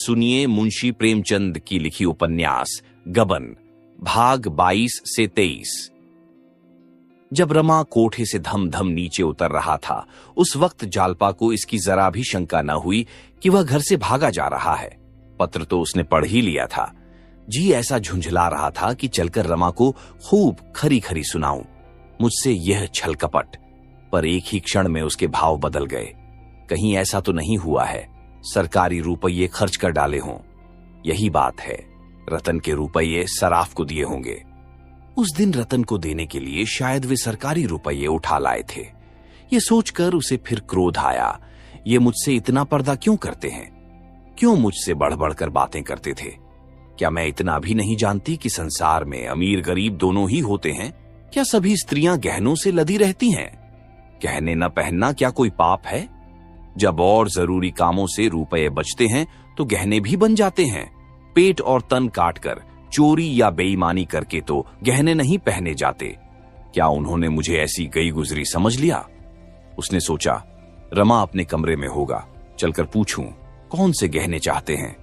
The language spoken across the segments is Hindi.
सुनिए मुंशी प्रेमचंद की लिखी उपन्यास गबन, भाग 22 से 23। जब रमा कोठे से धम धम नीचे उतर रहा था, उस वक्त जालपा को इसकी जरा भी शंका न हुई कि वह घर से भागा जा रहा है। पत्र तो उसने पढ़ ही लिया था। जी ऐसा झुंझला रहा था कि चलकर रमा को खूब खरी खरी सुनाऊं, मुझसे यह छल कपट। पर एक ही क्षण में उसके भाव बदल गए। कहीं ऐसा तो नहीं हुआ है सरकारी रुपये खर्च कर डाले हों? यही बात है, रतन के रुपये सराफ को दिए होंगे। उस दिन रतन को देने के लिए शायद वे सरकारी रुपये उठा लाए थे। ये सोचकर उसे फिर क्रोध आया। ये मुझसे इतना पर्दा क्यों करते हैं? क्यों मुझसे बढ़ बढ़कर बातें करते थे? क्या मैं इतना भी नहीं जानती कि संसार में अमीर गरीब दोनों ही होते हैं? क्या सभी स्त्रियां गहनों से लदी रहती हैं? गहने न पहनना क्या कोई पाप है? जब और जरूरी कामों से रुपये बचते हैं तो गहने भी बन जाते हैं। पेट और तन काटकर चोरी या बेईमानी करके तो गहने नहीं पहने जाते। क्या उन्होंने मुझे ऐसी गई गुजरी समझ लिया? उसने सोचा रमा अपने कमरे में होगा, चलकर पूछूं कौन से गहने चाहते हैं।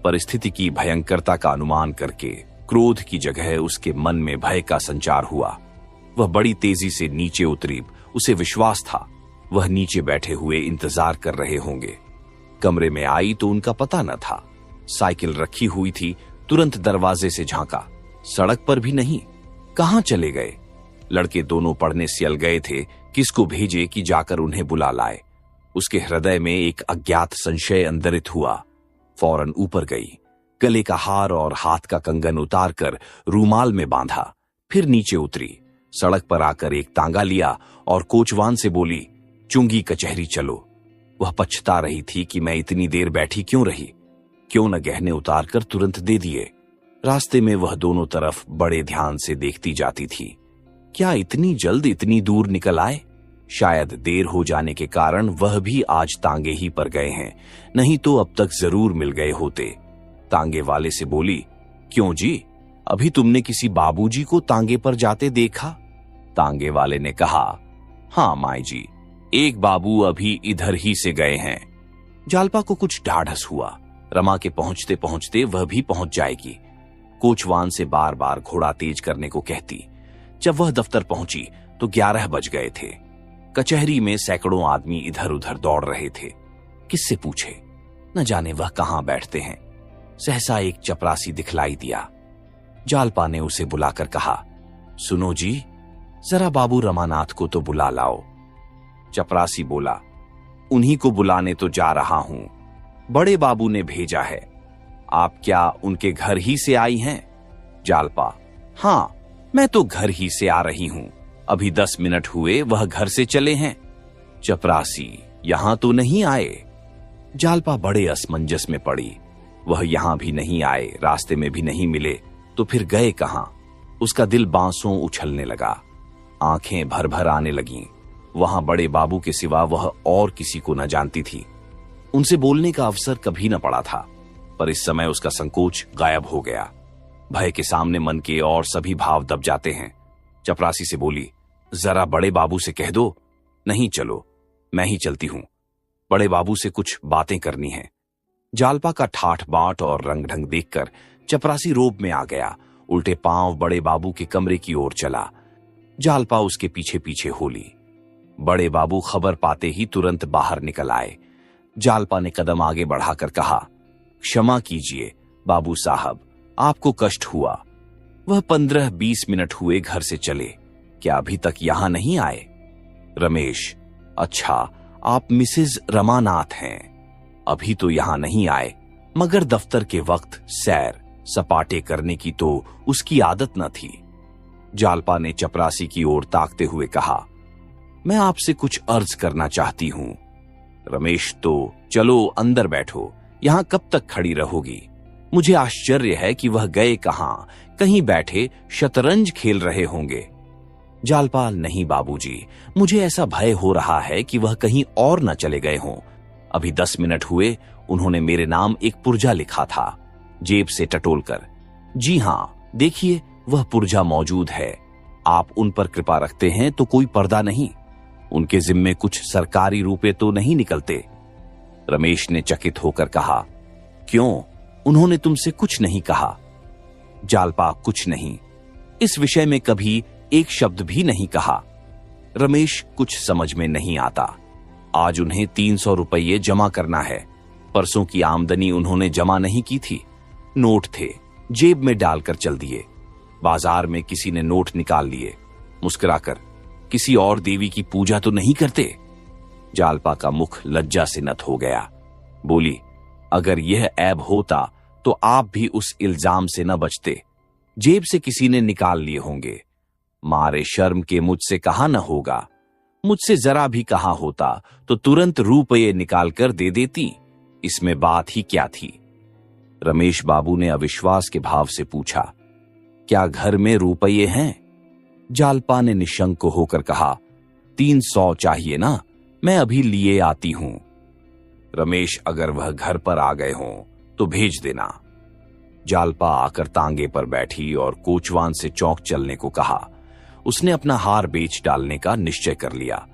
परिस्थिति की भयंकरता का अनुमान करके क्रोध की जगह उसके मन में भय का संचार हुआ। वह बड़ी तेजी से नीचे उतरी। उसे विश्वास था वह नीचे बैठे हुए इंतजार कर रहे होंगे। कमरे में आई तो उनका पता न था। साइकिल रखी हुई थी। तुरंत दरवाजे से झांका, सड़क पर भी नहीं। कहां चले गए? लड़के दोनों पढ़ने सियल गए थे, किसको भेजे कि जाकर उन्हें बुला लाए। उसके हृदय में एक अज्ञात संशय अंतरित हुआ। फौरन ऊपर गई, गले का हार और हाथ का कंगन उतारकर रूमाल में बांधा। फिर नीचे उतरी, सड़क पर आकर एक तांगा लिया और कोचवान से बोली, चुंगी कचहरी चलो। वह पछता रही थी कि मैं इतनी देर बैठी क्यों रही। क्यों न गहने उतारकर तुरंत दे दिए। रास्ते में वह दोनों तरफ बड़े ध्यान से देखती जाती थी। क्या इतनी जल्द इतनी दूर निकल आए? शायद देर हो जाने के कारण वह भी आज तांगे ही पर गए हैं, नहीं तो अब तक जरूर मिल गए होते। तांगे वाले से बोली, क्यों जी, अभी तुमने किसी बाबूजी को तांगे पर जाते देखा? तांगे वाले ने कहा, हाँ माई जी, एक बाबू अभी इधर ही से गए हैं। जालपा को कुछ ढाढ़स हुआ। रमा के पहुंचते पहुंचते वह भी पहुंच जाएगी। कोचवान से बार बार घोड़ा तेज करने को कहती। जब वह दफ्तर पहुंची तो 11 बज गए थे। कचहरी में सैकड़ों आदमी इधर उधर दौड़ रहे थे। किससे पूछे? न जाने वह कहां बैठते हैं। सहसा एक चपरासी दिखलाई दिया। जालपा ने उसे बुलाकर कहा, सुनो जी, जरा बाबू रमानाथ को तो बुला लाओ। चपरासी बोला, उन्हीं को बुलाने तो जा रहा हूं, बड़े बाबू ने भेजा है। आप क्या उनके घर ही से आई हैं? जालपा, हां, मैं तो घर ही से आ रही हूं, अभी 10 मिनट हुए वह घर से चले हैं। चपरासी, यहां तो नहीं आए? जालपा बड़े असमंजस में पड़ी। वह यहां भी नहीं आए, रास्ते में भी नहीं मिले, तो फिर गए कहां? उसका दिल बांसों उछलने लगा, आंखें भर भर आने लगीं। वहां बड़े बाबू के सिवा वह और किसी को न जानती थी। उनसे बोलने का अवसर कभी न पड़ा था, पर इस समय उसका संकोच गायब हो गया। भय के सामने मन के और सभी भाव दब जाते हैं। चपरासी से बोली, जरा बड़े बाबू से कह दो। नहीं, चलो मैं ही चलती हूं, बड़े बाबू से कुछ बातें करनी है। जालपा का ठाठ बाट और रंग ढंग देखकर चपरासी रोब में आ गया। उल्टे पांव बड़े बाबू के कमरे की ओर चला। जालपा उसके पीछे पीछे होली। बड़े बाबू खबर पाते ही तुरंत बाहर निकल आए। जालपा ने कदम आगे बढ़ाकर कहा, क्षमा कीजिए बाबू साहब, आपको कष्ट हुआ। वह 15-20 मिनट हुए घर से चले, क्या अभी तक यहां नहीं आए? रमेश, अच्छा, आप मिसेज रमानाथ हैं। अभी तो यहां नहीं आए, मगर दफ्तर के वक्त सैर सपाटे करने की तो उसकी आदत न थी। जालपा ने चपरासी की ओर ताकते हुए कहा, मैं आपसे कुछ अर्ज करना चाहती हूं। रमेश, तो चलो अंदर बैठो, यहां कब तक खड़ी रहोगी? मुझे आश्चर्य है कि वह गए कहां, कहीं बैठे शतरंज खेल रहे होंगे। जालपा, नहीं बाबूजी, मुझे ऐसा भय हो रहा है कि वह कहीं और न चले गए हों। अभी 10 मिनट हुए उन्होंने मेरे नाम एक पुर्जा लिखा था, जेब से टटोलकर। जी हां, देखिए वह पुर्जा मौजूद है। आप उन पर कृपा रखते हैं तो कोई पर्दा नहीं। उनके जिम्मे कुछ सरकारी रुपए तो नहीं निकलते? रमेश ने चकित होकर कहा, क्यों, उन्होंने तुमसे कुछ नहीं कहा? जालपा कुछ नहीं, इस विषय में कभी एक शब्द भी नहीं कहा। रमेश कुछ समझ में नहीं आता। आज उन्हें 300 रुपये जमा करना है। परसों की आमदनी उन्होंने जमा नहीं की थी। नोट थे, जेब में डालकर चल दिए। बाजार में किसी ने नोट निकाल लिए। मुस्कुराकर, किसी और देवी की पूजा तो नहीं करते? जालपा का मुख लज्जा से नत हो गया। बोली, अगर यह ऐब होता तो आप भी उस इल्जाम से न बचते। जेब से किसी ने निकाल लिए होंगे। मारे शर्म के मुझसे कहा न होगा। मुझसे जरा भी कहा होता तो तुरंत रुपये निकाल कर दे देती। इसमें बात ही क्या थी? रमेश बाबू ने अविश्वास के भाव से पूछा, क्या घर में रुपये हैं? जालपा ने निशंक होकर कहा, 300 चाहिए ना, मैं अभी लिए आती हूं। रमेश, अगर वह घर पर आ गए हों तो भेज देना। जालपा आकर तांगे पर बैठी और कोचवान से चौक चलने को कहा। उसने अपना हार बेच डालने का निश्चय कर लिया।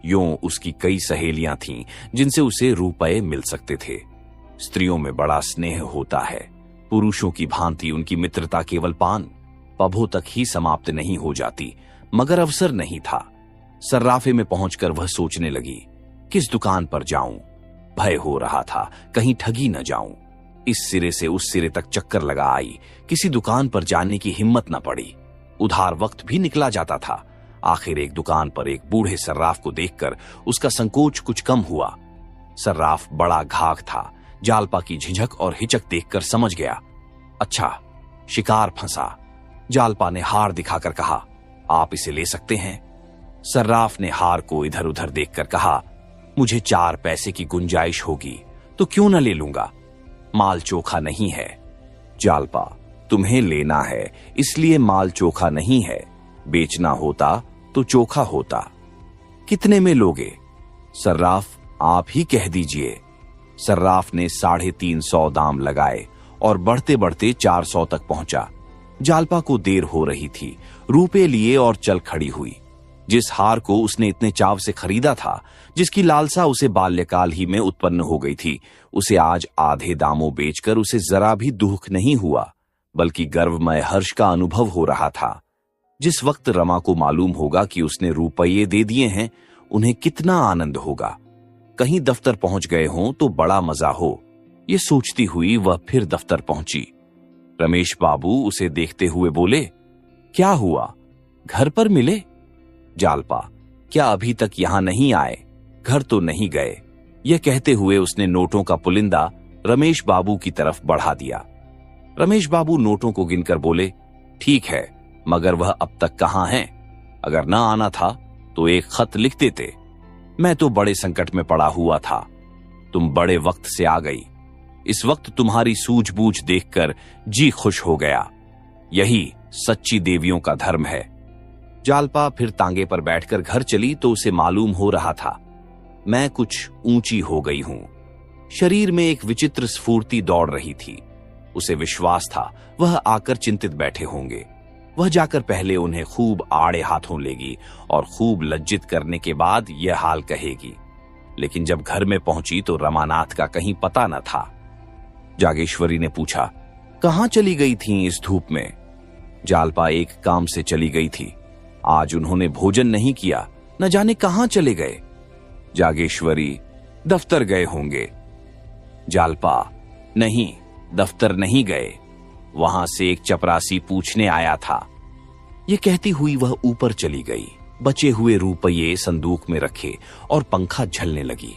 यूं उसकी कई सहेलियां थीं जिनसे उसे रुपए मिल सकते थे। स्त्रियों में बड़ा स्नेह होता है। पुरुषों की भांति उनकी मित्रता केवल पान पबों तक ही समाप्त नहीं हो जाती, मगर अवसर नहीं था। सर्राफे में पहुंचकर वह सोचने लगी, किस दुकान पर जाऊं? भय हो रहा था कहीं ठगी न जाऊं। इस सिरे से उस सिरे तक चक्कर लगा आई, किसी दुकान पर जाने की हिम्मत न पड़ी। उधार वक्त भी निकला जाता था। आखिर एक दुकान पर एक बूढ़े सर्राफ को देखकर उसका संकोच कुछ कम हुआ। सर्राफ बड़ा घाघ था। जालपा की झिझक और हिचक देखकर समझ गया, अच्छा शिकार फंसा। जालपा ने हार दिखाकर कहा, आप इसे ले सकते हैं। सर्राफ ने हार को इधर उधर देखकर कहा, मुझे 4 पैसे की गुंजाइश होगी तो क्यों न ले लूंगा। माल चोखा नहीं है। जालपा, तुम्हें लेना है इसलिए माल चोखा नहीं है। बेचना होता तो चोखा होता। कितने में लोगे? सर्राफ, आप ही कह दीजिए। सर्राफ ने 350 दाम लगाए और बढ़ते बढ़ते 400 तक पहुंचा। जालपा को देर हो रही थी। रुपए लिए और चल खड़ी हुई। जिस हार को उसने इतने चाव से खरीदा था, जिसकी लालसा उसे बाल्यकाल ही में उत्पन्न हो गई थी, उसे आज आधे दामों बेचकर उसे जरा भी दुख नहीं हुआ, बल्कि गर्वमय हर्ष का अनुभव हो रहा था। जिस वक्त रमा को मालूम होगा कि उसने रुपये दे दिए हैं, उन्हें कितना आनंद होगा। कहीं दफ्तर पहुंच गए हों तो बड़ा मजा हो, ये सोचती हुई वह फिर दफ्तर पहुंची। रमेश बाबू उसे देखते हुए बोले, क्या हुआ, घर पर मिले? जालपा, क्या अभी तक यहां नहीं आए? घर तो नहीं गए। यह कहते हुए उसने नोटों का पुलिंदा रमेश बाबू की तरफ बढ़ा दिया। रमेश बाबू नोटों को गिनकर बोले, ठीक है, मगर वह अब तक कहां हैं? अगर ना आना था तो एक खत लिख देते। मैं तो बड़े संकट में पड़ा हुआ था। तुम बड़े वक्त से आ गई। इस वक्त तुम्हारी सूझबूझ देखकर जी खुश हो गया। यही सच्ची देवियों का धर्म है। जालपा फिर तांगे पर बैठकर घर चली तो उसे मालूम हो रहा था, मैं कुछ ऊंची हो गई हूं। शरीर में एक विचित्र स्फूर्ति दौड़ रही थी। उसे विश्वास था वह आकर चिंतित बैठे होंगे। वह जाकर पहले उन्हें खूब आड़े हाथों लेगी और खूब लज्जित करने के बाद यह हाल कहेगी। लेकिन जब घर में पहुंची तो रमानाथ का कहीं पता न था। जागेश्वरी ने पूछा, कहां चली गई थीं इस धूप में? जालपा, एक काम से चली गई थी। आज उन्होंने भोजन नहीं किया, न जाने कहां चले गए। जागेश्वरी, दफ्तर गए होंगे। जालपा, नहीं, दफ्तर नहीं गए। वहां से एक चपरासी पूछने आया था। यह कहती हुई वह ऊपर चली गई। बचे हुए रुपये संदूक में रखे और पंखा झलने लगी।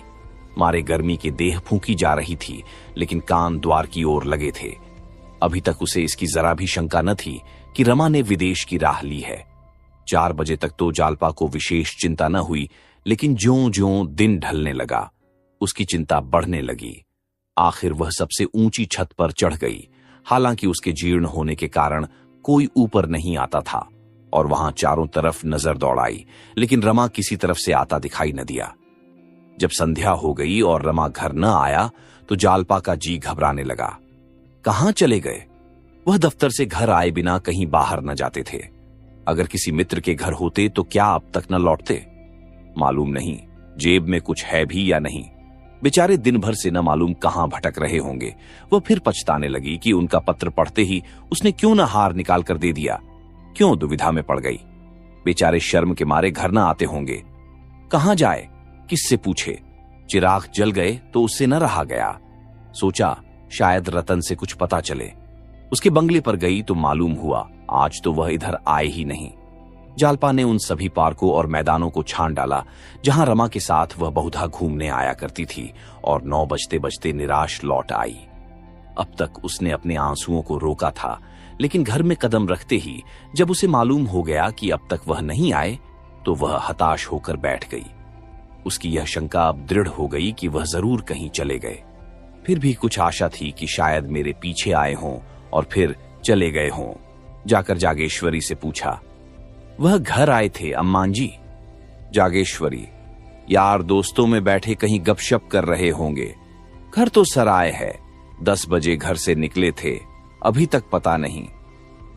मारे गर्मी के देह फूंकी जा रही थी, लेकिन कान द्वार की ओर लगे थे। अभी तक उसे इसकी जरा भी शंका न थी कि रमा ने विदेश की राह ली है। 4 बजे तक तो जालपा को विशेष चिंता न हुई, लेकिन ज्यों-ज्यों दिन ढलने लगा उसकी चिंता बढ़ने लगी। आखिर वह सबसे ऊंची छत पर चढ़ गई। हालांकि उसके जीर्ण होने के कारण कोई ऊपर नहीं आता था और वहां चारों तरफ नजर दौड़ाई, लेकिन रमा किसी तरफ से आता दिखाई न दिया। जब संध्या हो गई और रमा घर न आया तो जालपा का जी घबराने लगा। कहां चले गए? वह दफ्तर से घर आए बिना कहीं बाहर न जाते थे। अगर किसी मित्र के घर होते तो क्या अब तक न लौटते? मालूम नहीं जेब में कुछ है भी या नहीं। बेचारे दिन भर से न मालूम कहां भटक रहे होंगे। वह फिर पछताने लगी कि उनका पत्र पढ़ते ही उसने क्यों न हार निकाल कर दे दिया, क्यों दुविधा में पड़ गई। बेचारे शर्म के मारे घर न आते होंगे। कहां जाए, किससे पूछे। चिराग जल गए तो उससे न रहा गया। सोचा शायद रतन से कुछ पता चले। उसके बंगले पर गई तो मालूम हुआ आज तो वह इधर आए ही नहीं। जालपा ने उन सभी पार्कों और मैदानों को छान डाला जहां रमा के साथ वह बहुधा घूमने आया करती थी, और 9 बजते बजते निराश लौट आई। अब तक उसने अपने आंसुओं को रोका था, लेकिन घर में कदम रखते ही जब उसे मालूम हो गया कि अब तक वह नहीं आए, तो वह हताश होकर बैठ गई। उसकी यह शंका अब दृढ़ हो गई कि वह जरूर कहीं चले गए। फिर भी कुछ आशा थी कि शायद मेरे पीछे आए हों और फिर चले गए हों। जाकर जागेश्वरी से पूछा, वह घर आए थे अम्मान जी? जागेश्वरी, यार दोस्तों में बैठे कहीं गपशप कर रहे होंगे। घर तो सराय है, 10 बजे घर से निकले थे, अभी तक पता नहीं।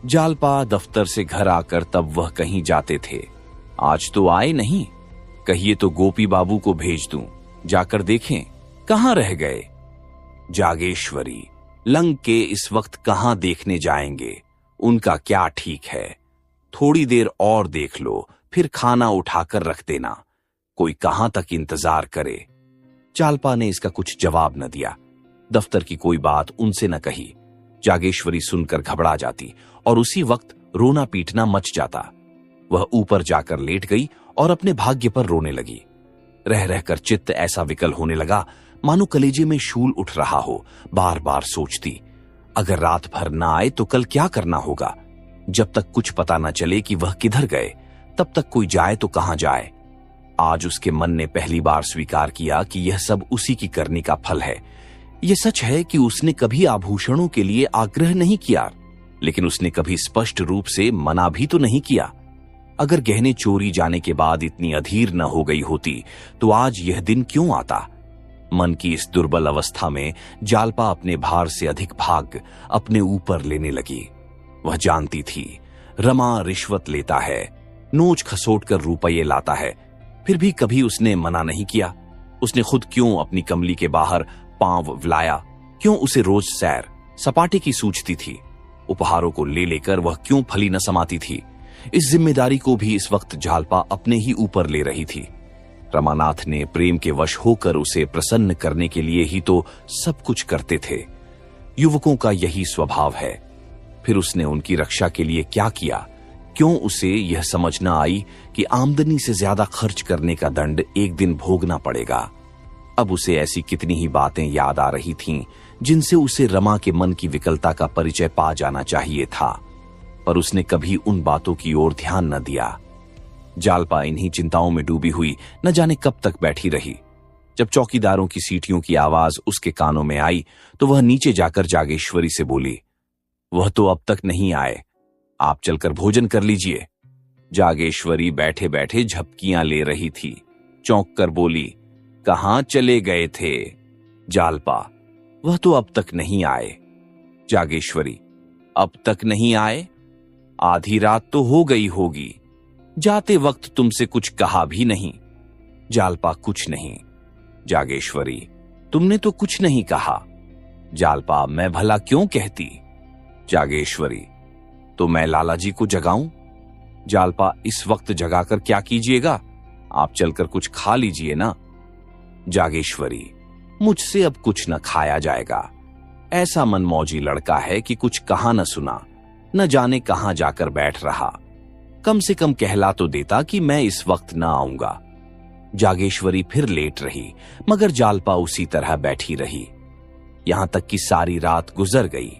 जालपा दफ्तर से घर आकर तब वह कहीं जाते थे, आज तो आए नहीं। कहिए तो गोपी बाबू को भेज दूं, जाकर देखें कहां रह गए। जागेश्वरी, लंग के इस वक्त कहां देखने जाएंगे, उनका क्या ठीक है। थोड़ी देर और देख लो, फिर खाना उठाकर रख देना, कोई कहां तक इंतजार करे। जालपा ने इसका कुछ जवाब न दिया। दफ्तर की कोई बात उनसे न कही। जागेश्वरी सुनकर घबरा जाती और उसी वक्त रोना पीटना मच जाता। वह ऊपर जाकर लेट गई और अपने भाग्य पर रोने लगी। रह रहकर चित्त ऐसा विकल होने लगा मानो कलेजे में शूल उठ रहा हो। बार बार सोचती, अगर रात भर ना आए तो कल क्या करना होगा। जब तक कुछ पता न चले कि वह किधर गए, तब तक कोई जाए तो कहां जाए। आज उसके मन ने पहली बार स्वीकार किया कि यह सब उसी की करनी का फल है। यह सच है कि उसने कभी आभूषणों के लिए आग्रह नहीं किया, लेकिन उसने कभी स्पष्ट रूप से मना भी तो नहीं किया। अगर गहने चोरी जाने के बाद इतनी अधीर न हो गई होती तो आज यह दिन क्यों आता। मन की इस दुर्बल अवस्था में जालपा अपने भार से अधिक भाग अपने ऊपर लेने लगी। वह जानती थी रमा रिश्वत लेता है, नोच खसोट कर रुपये लाता है, फिर भी कभी उसने मना नहीं किया। उसने खुद क्यों अपनी कमली के बाहर पांव विलाया, क्यों उसे रोज सैर सपाटे की सूझती थी। उपहारों को ले लेकर वह क्यों फली न समाती थी। इस जिम्मेदारी को भी इस वक्त जालपा अपने ही ऊपर ले रही थी। रमानाथ ने प्रेम के वश होकर उसे प्रसन्न करने के लिए ही तो सब कुछ करते थे। युवकों का यही स्वभाव है। फिर उसने उनकी रक्षा के लिए क्या किया। क्यों उसे यह समझ न आई कि आमदनी से ज्यादा खर्च करने का दंड एक दिन भोगना पड़ेगा। अब उसे ऐसी कितनी ही बातें याद आ रही थीं जिनसे उसे रमा के मन की विकलता का परिचय पा जाना चाहिए था, पर उसने कभी उन बातों की ओर ध्यान न दिया। जालपा इन्हीं चिंताओं में डूबी हुई न जाने कब तक बैठी रही। जब चौकीदारों की सीटियों की आवाज उसके कानों में आई तो वह नीचे जाकर जागेश्वरी से बोली, वह तो अब तक नहीं आए, आप चलकर भोजन कर लीजिए। जागेश्वरी बैठे बैठे झपकियां ले रही थी। चौंक कर बोली, कहां चले गए थे? जालपा, वह तो अब तक नहीं आए। जागेश्वरी, अब तक नहीं आए? आधी रात तो हो गई होगी। जाते वक्त तुमसे कुछ कहा भी नहीं। जालपा, कुछ नहीं। जागेश्वरी, तुमने तो कुछ नहीं कहा। जालपा, मैं भला क्यों कहती। जागेश्वरी, तो मैं लाला जी को जगाऊं? जालपा, इस वक्त जगाकर क्या कीजिएगा, आप चलकर कुछ खा लीजिए ना। जागेश्वरी, मुझसे अब कुछ न खाया जाएगा। ऐसा मनमौजी लड़का है कि कुछ कहा न सुना, न जाने कहां जाकर बैठ रहा। कम से कम कहला तो देता कि मैं इस वक्त न आऊंगा। जागेश्वरी फिर लेट रही, मगर जालपा उसी तरह बैठी रही। यहां तक कि सारी रात गुजर गई।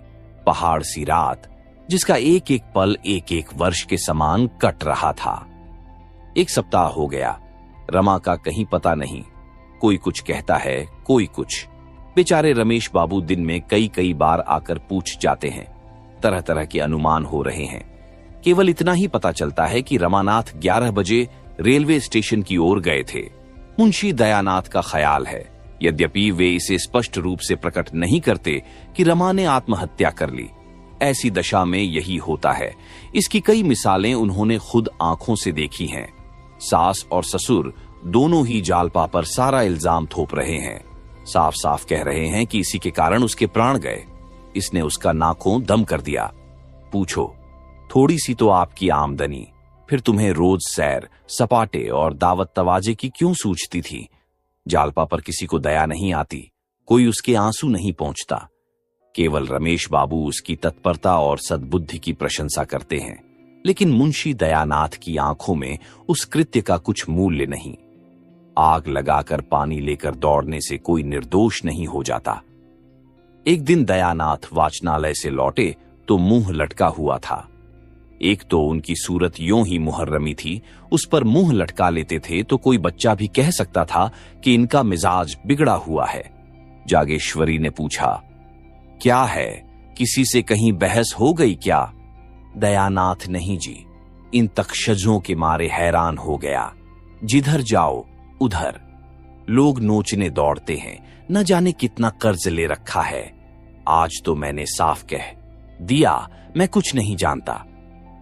पहाड़ सी रात, जिसका एक एक पल एक एक वर्ष के समान कट रहा था। 1 सप्ताह हो गया। रमा का कहीं पता नहीं। कोई कुछ कहता है, कोई कुछ। बेचारे रमेश बाबू दिन में कई कई बार आकर पूछ जाते हैं। तरह तरह के अनुमान हो रहे हैं। केवल इतना ही पता चलता है कि रमानाथ 11 बजे रेलवे स्टेशन की ओर गए थे। मुंशी दयानाथ का ख्याल है, यद्यपि वे इसे स्पष्ट रूप से प्रकट नहीं करते, कि रमा ने आत्महत्या कर ली। ऐसी दशा में यही होता है। इसकी कई मिसालें उन्होंने खुद आंखों से देखी हैं। सास और ससुर दोनों ही जालपा पर सारा इल्जाम थोप रहे हैं। साफ साफ कह रहे हैं कि इसी के कारण उसके प्राण गए। इसने उसका नाखून दम कर दिया। पूछो, थोड़ी सी तो आपकी आमदनी, फिर तुम्हें रोज सैर सपाटे और दावत तवाजे की क्यों सूझती थी? जालपा पर किसी को दया नहीं आती, कोई उसके आंसू नहीं पहुंचता। केवल रमेश बाबू उसकी तत्परता और सद्बुद्धि की प्रशंसा करते हैं, लेकिन मुंशी दयानाथ की आंखों में उस कृत्य का कुछ मूल्य नहीं। आग लगाकर पानी लेकर दौड़ने से कोई निर्दोष नहीं हो जाता। एक दिन दयानाथ वाचनालय से लौटे तो मुंह लटका हुआ था। एक तो उनकी सूरत यों ही मुहर्रमी थी, उस पर मुंह लटका लेते थे तो कोई बच्चा भी कह सकता था कि इनका मिजाज बिगड़ा हुआ है। जागेश्वरी ने पूछा, क्या है, किसी से कहीं बहस हो गई क्या? दयानाथ, नहीं जी, इन तक्षजों के मारे हैरान हो गया। जिधर जाओ उधर लोग नोचने दौड़ते हैं, न जाने कितना कर्ज ले रखा है। आज तो मैंने साफ कह दिया, मैं कुछ नहीं जानता,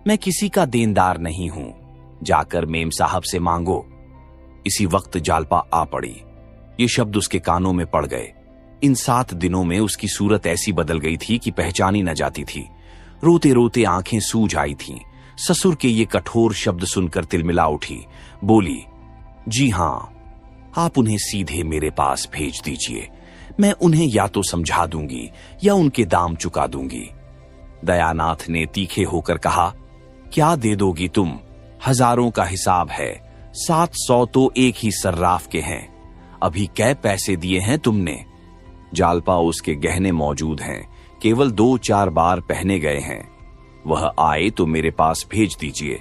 मैं किसी का देनदार नहीं हूं, जाकर मेम साहब से मांगो। इसी वक्त जालपा आ पड़ी। ये शब्द उसके कानों में पड़ गए। इन 7 दिनों में उसकी सूरत ऐसी बदल गई थी कि पहचानी न जाती थी। रोते रोते आंखें सूज आई थीं। ससुर के ये कठोर शब्द सुनकर तिलमिला उठी। बोली, जी हां, आप उन्हें सीधे मेरे पास भेज दीजिए, मैं उन्हें या तो समझा दूंगी या उनके दाम चुका दूंगी। दयानाथ ने तीखे होकर कहा, क्या दे दोगी तुम? हजारों का हिसाब है, 700 तो एक ही सर्राफ के हैं। अभी कै पैसे दिए हैं तुमने? जालपा, उसके गहने मौजूद हैं, केवल 2-4 बार पहने गए हैं। वह आए तो मेरे पास भेज दीजिए,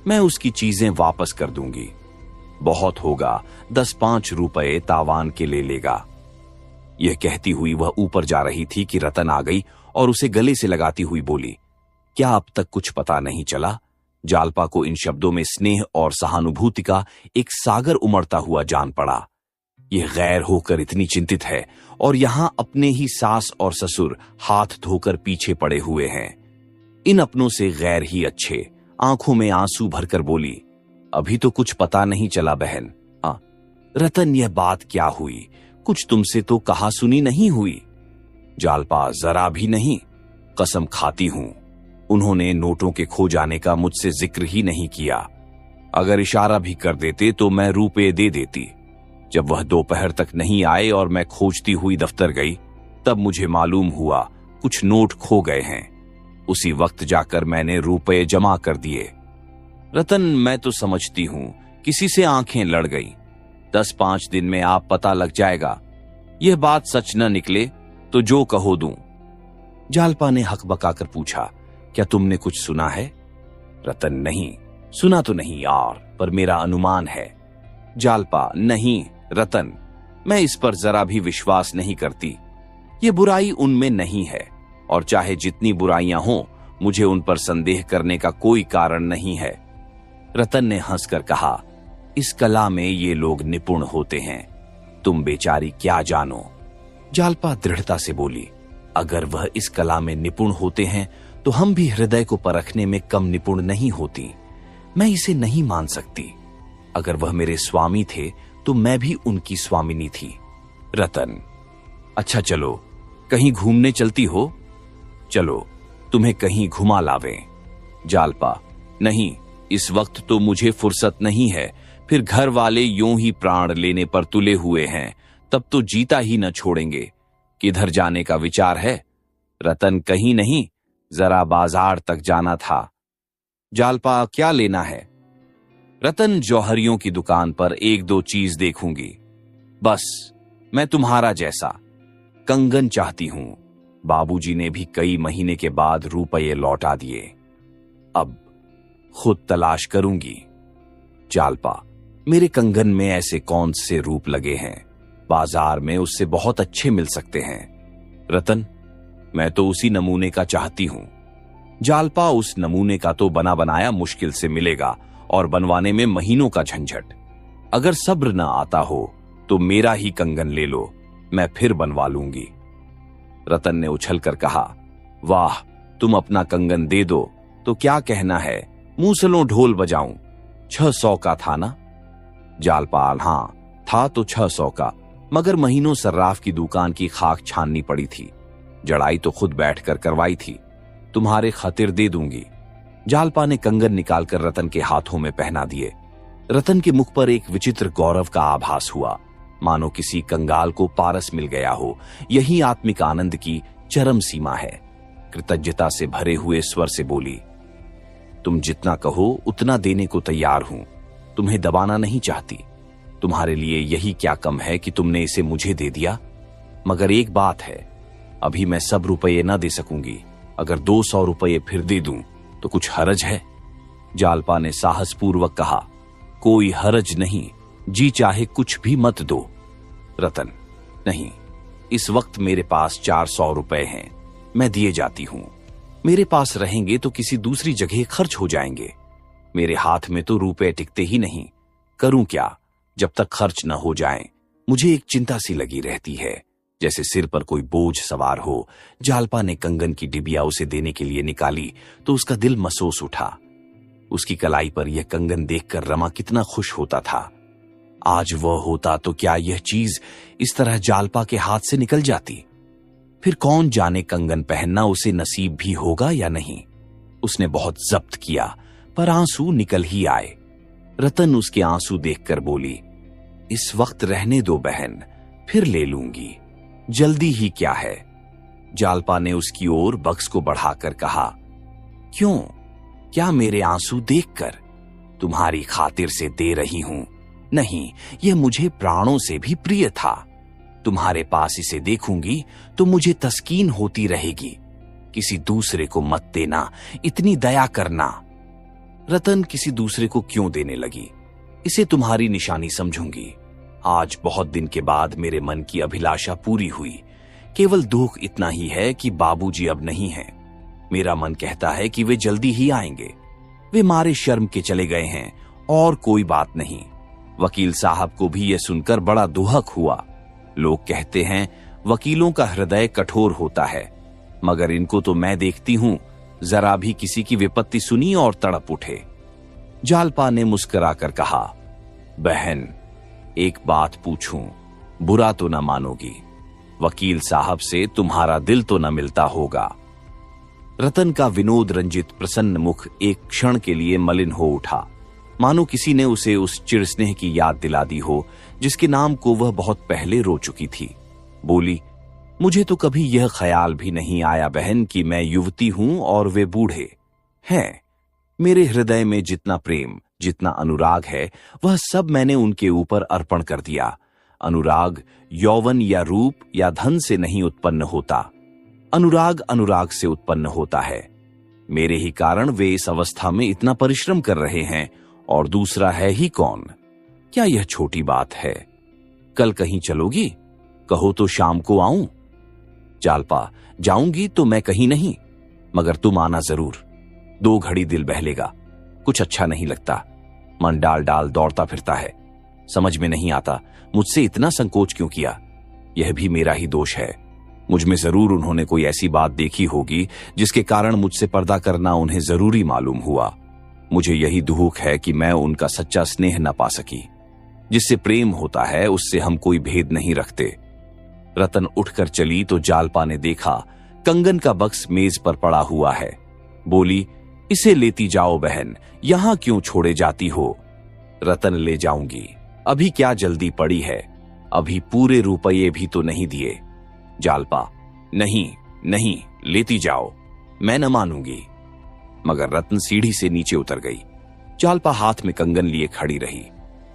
मैं उसकी चीजें वापस कर दूंगी। बहुत होगा 10-5 रुपए तावान के ले लेगा। यह कहती हुई वह ऊपर जा रही थी कि रतन आ गई और उसे गले से लगाती हुई बोली, क्या अब तक कुछ पता नहीं चला? जालपा को इन शब्दों में स्नेह और सहानुभूति का एक सागर उमड़ता हुआ जान पड़ा। यह गैर होकर इतनी चिंतित है और यहां अपने ही सास और ससुर हाथ धोकर पीछे पड़े हुए हैं। इन अपनों से गैर ही अच्छे। आंखों में आंसू भरकर बोली, अभी तो कुछ पता नहीं चला बहन। रतन, यह बात क्या हुई? कुछ तुमसे तो कहा सुनी नहीं हुई। जालपा, जरा भी नहीं, कसम खाती हूं, उन्होंने नोटों के खो जाने का मुझसे जिक्र ही नहीं किया। अगर इशारा भी कर देते तो मैं रुपए दे देती। जब वह दोपहर तक नहीं आए और मैं खोजती हुई दफ्तर गई, तब मुझे मालूम हुआ कुछ नोट खो गए हैं। उसी वक्त जाकर मैंने रुपए जमा कर दिए। रतन, मैं तो समझती हूं किसी से आंखें लड़ गई। 10-5 दिन में आप पता लग जाएगा। यह बात सच न निकले तो जो कहो दूं। जालपा ने हकबकाकर पूछा, क्या तुमने कुछ सुना है? रतन, नहीं, सुना तो नहीं यार, पर मेरा अनुमान है। जालपा, नहीं रतन, मैं इस पर जरा भी विश्वास नहीं करती। ये बुराई उनमें नहीं है, और चाहे जितनी बुराइयां हों, मुझे उन पर संदेह करने का कोई कारण नहीं है। रतन ने हंसकर कहा, इस कला में ये लोग निपुण होते हैं, तुम बेचारी क्या जानो। जालपा दृढ़ता से बोली, अगर वह इस कला में निपुण होते हैं तो हम भी हृदय को परखने में कम निपुण नहीं होती। मैं इसे नहीं मान सकती। अगर वह मेरे स्वामी थे तो मैं भी उनकी स्वामिनी थी। रतन, अच्छा चलो, कहीं घूमने चलती हो? चलो, तुम्हें कहीं घुमा लावें। जालपा, नहीं, इस वक्त तो मुझे फुर्सत नहीं है, फिर घर वाले यूं ही प्राण लेने पर तुले हुए हैं, तब तो जीता ही न छोड़ेंगे। किधर जाने का विचार है? रतन, कहीं नहीं, जरा बाजार तक जाना था। जालपा, क्या लेना है? रतन, जौहरियों की दुकान पर 1-2 चीज देखूंगी। बस, मैं तुम्हारा जैसा कंगन चाहती हूं। बाबूजी ने भी कई महीने के बाद रुपये लौटा दिए। अब खुद तलाश करूंगी। जालपा, मेरे कंगन में ऐसे कौन से रूप लगे हैं? बाजार में उससे बहुत अच्छे मिल सकते हैं। रतन, मैं तो उसी नमूने का चाहती हूं। जालपा, उस नमूने का तो बना बनाया मुश्किल से मिलेगा और बनवाने में महीनों का झंझट। अगर सब्र न आता हो तो मेरा ही कंगन ले लो, मैं फिर बनवा लूंगी। रतन ने उछलकर कहा, वाह, तुम अपना कंगन दे दो तो क्या कहना है, मूसलों ढोल बजाऊं। 600 का था ना? जालपाल, हां था तो 600 का, मगर महीनों सर्राफ की दुकान की खाक छाननी पड़ी थी। जड़ाई तो खुद बैठकर करवाई थी। तुम्हारे खातिर दे दूंगी। जालपा ने कंगन निकालकर रतन के हाथों में पहना दिए। रतन के मुख पर एक विचित्र गौरव का आभास हुआ, मानो किसी कंगाल को पारस मिल गया हो। यही आत्मिक आनंद की चरम सीमा है। कृतज्ञता से भरे हुए स्वर से बोली, तुम जितना कहो उतना देने को तैयार हूं। तुम्हें दबाना नहीं चाहती। तुम्हारे लिए यही क्या कम है कि तुमने इसे मुझे दे दिया। मगर एक बात है, अभी मैं सब रुपये न दे सकूंगी। अगर 200 रुपये फिर दे दूं तो कुछ हरज है? जालपा ने साहसपूर्वक कहा, कोई हरज नहीं, जी चाहे कुछ भी मत दो। रतन, नहीं, इस वक्त मेरे पास 400 रुपए हैं, मैं दिए जाती हूं। मेरे पास रहेंगे तो किसी दूसरी जगह खर्च हो जाएंगे। मेरे हाथ में तो रुपए टिकते ही नहीं। करूं क्या? जब तक खर्च न हो जाएं, मुझे एक चिंता सी लगी रहती है, जैसे सिर पर कोई बोझ सवार हो। जालपा ने कंगन की डिबिया उसे देने के लिए निकाली तो उसका दिल महसूस उठा। उसकी कलाई पर यह कंगन देखकर रमा कितना खुश होता था। आज वह होता तो क्या यह चीज इस तरह जालपा के हाथ से निकल जाती? फिर कौन जाने कंगन पहनना उसे नसीब भी होगा या नहीं। उसने बहुत जब्त किया, पर आंसू निकल ही आए। रतन उसके आंसू देखकर बोली, इस वक्त रहने दो बहन, फिर ले लूंगी, जल्दी ही क्या है। जालपा ने उसकी ओर बक्स को बढ़ाकर कहा, क्यों? क्या मेरे आंसू देखकर? तुम्हारी खातिर से दे रही हूं। नहीं, यह मुझे प्राणों से भी प्रिय था। तुम्हारे पास इसे देखूंगी तो मुझे तस्कीन होती रहेगी। किसी दूसरे को मत देना, इतनी दया करना। रतन, किसी दूसरे को क्यों देने लगी? इसे तुम्हारी निशानी समझूंगी। आज बहुत दिन के बाद मेरे मन की अभिलाषा पूरी हुई। केवल दुख इतना ही है कि बाबूजी अब नहीं हैं। मेरा मन कहता है कि वे जल्दी ही आएंगे। वे मारे शर्म के चले गए हैं, और कोई बात नहीं। वकील साहब को भी यह सुनकर बड़ा दुहक हुआ। लोग कहते हैं वकीलों का हृदय कठोर होता है, मगर इनको तो मैं देखती हूं, जरा भी किसी की विपत्ति सुनी और तड़प उठे। जालपा ने मुस्कुराकर कहा, बहन, एक बात पूछूं, बुरा तो न मानोगी? वकील साहब से तुम्हारा दिल तो न मिलता होगा। रतन का विनोद रंजित प्रसन्न मुख एक क्षण के लिए मलिन हो उठा, मानो किसी ने उसे उस चिरस्नेह की याद दिला दी हो जिसके नाम को वह बहुत पहले रो चुकी थी। बोली, मुझे तो कभी यह ख्याल भी नहीं आया बहन कि मैं युवती हूं और वे बूढ़े हैं। मेरे हृदय में जितना प्रेम, जितना अनुराग है, वह सब मैंने उनके ऊपर अर्पण कर दिया। अनुराग यौवन या रूप या धन से नहीं उत्पन्न होता। अनुराग अनुराग से उत्पन्न होता है। मेरे ही कारण वे इस अवस्था में इतना परिश्रम कर रहे हैं, और दूसरा है ही कौन? क्या यह छोटी बात है? कल कहीं चलोगी? कहो तो शाम को आऊं? जालपा, जाऊंगी तो मैं कहीं नहीं, मगर तुम आना जरूर। 2 घड़ी दिल बहलेगा, कुछ अच्छा नहीं लगता। मन डाल डाल दौड़ता फिरता है। समझ में नहीं आता मुझसे इतना संकोच क्यों किया। यह भी मेरा ही दोष है। मुझ में जरूर उन्होंने कोई ऐसी बात देखी होगी जिसके कारण मुझसे पर्दा करना उन्हें जरूरी मालूम हुआ। मुझे यही दुख है कि मैं उनका सच्चा स्नेह न पा सकी। जिससे प्रेम होता है उससे हम कोई भेद नहीं रखते। रतन उठकर चली तो जालपा ने देखा कंगन का बक्स मेज पर पड़ा हुआ है। बोली, इसे लेती जाओ बहन, यहां क्यों छोड़े जाती हो? रतन, ले जाऊंगी, अभी क्या जल्दी पड़ी है, अभी पूरे रुपये भी तो नहीं दिए। जालपा, नहीं नहीं, लेती जाओ, मैं न मानूंगी। मगर रत्न सीढ़ी से नीचे उतर गई। जालपा हाथ में कंगन लिए खड़ी रही।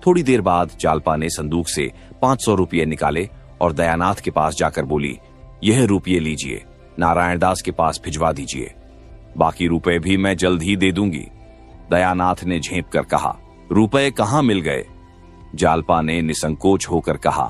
थोड़ी देर बाद जालपा ने संदूक से 500 रुपये निकाले और दयानाथ के पास जाकर बोली, यह रुपये लीजिए, नारायण दास के पास भिजवा दीजिए। बाकी रुपए भी मैं जल्द ही दे दूंगी। दयानाथ ने झेंप कर कहा, रुपए कहां मिल गए? जालपा ने निसंकोच होकर कहा,